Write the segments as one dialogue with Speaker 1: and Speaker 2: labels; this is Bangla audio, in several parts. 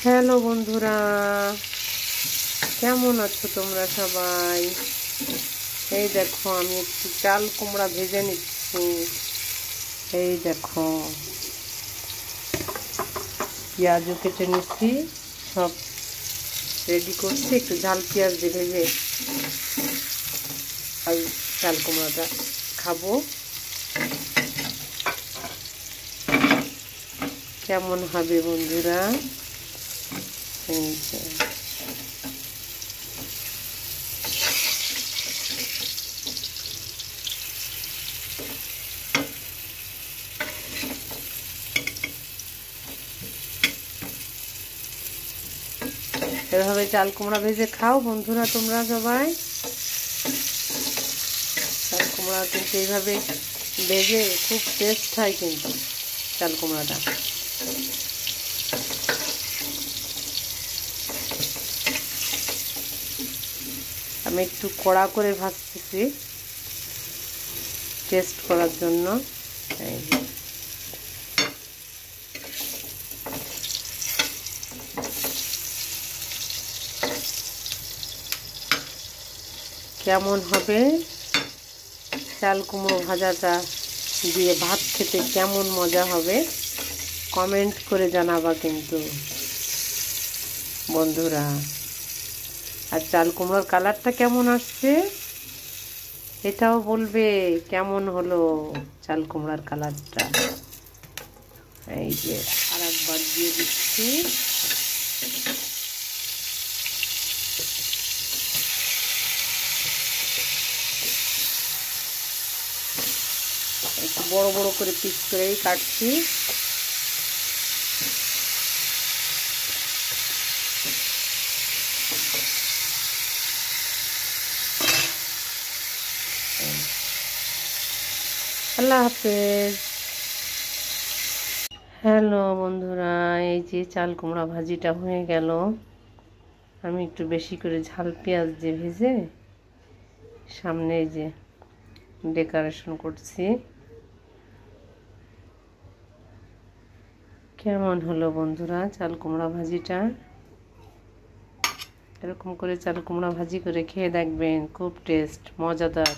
Speaker 1: হ্যালো বন্ধুরা, কেমন আছো তোমরা সবাই? এই দেখো আমি একটু চাল কুমড়া ভেজে নিচ্ছি। এই দেখো পেঁয়াজও কেটে নিচ্ছি, সব রেডি করছি। একটু ঝাল পেঁয়াজ দিয়ে ভেজে আর চাল কুমড়াটা খাবো। কেমন হবে বন্ধুরা? এই যে এভাবে চাল কুমড়া ভেজে খাও বন্ধুরা তোমরা সবাই। চাল কুমড়া কিন্তু এইভাবে ভেজে খুব টেস্ট হয় কিন্তু চাল কুমড়াটা। আমি একটু কড়া করে ভাজতেছি টেস্ট করার জন্য। এই কেমন হবে চাল কুমড়ো ভাজাটা দিয়ে ভাত খেতে, কেমন মজা হবে কমেন্ট করে জানাবা কিন্তু বন্ধুরা। আর চাল কুমড়োর কালারটা কেমন আসছে এটাও বলবে, কেমন হলো চাল কুমড়ার কালারটা। এই যে আর একবার দিয়ে দিচ্ছি। একটু বড় বড় করে পিস করেই কাটছি। আল্লাহ হাফেজ। হ্যালো বন্ধুরা, এই যে চাল কুমড়া ভাজিটা হয়ে গেল। আমি একটু বেশি করে ঝাল পেঁয়াজ দিয়ে ভেজে সামনে যে ডেকোরেশন করছি। কেমন হলো বন্ধুরা চাল কুমড়া ভাজিটা? এরকম করে চাল কুমড়া ভাজি করে খেয়ে দেখবেন, খুব টেস্ট, মজাদার।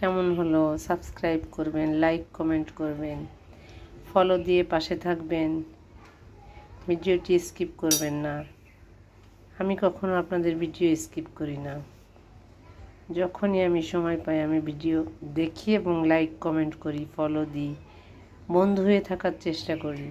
Speaker 1: কেমন হলো সাবস্ক্রাইব করবেন, লাইক কমেন্ট করবেন, ফলো দিয়ে পাশে থাকবেন, ভিডিওটি স্কিপ করবেন না। আমি কখনো আপনাদের ভিডিও স্কিপ করি না। যখনই আমি সময় পাই আমি ভিডিও দেখি এবং লাইক কমেন্ট করি, ফলো দিই, বন্ধু হয়ে থাকার চেষ্টা করি।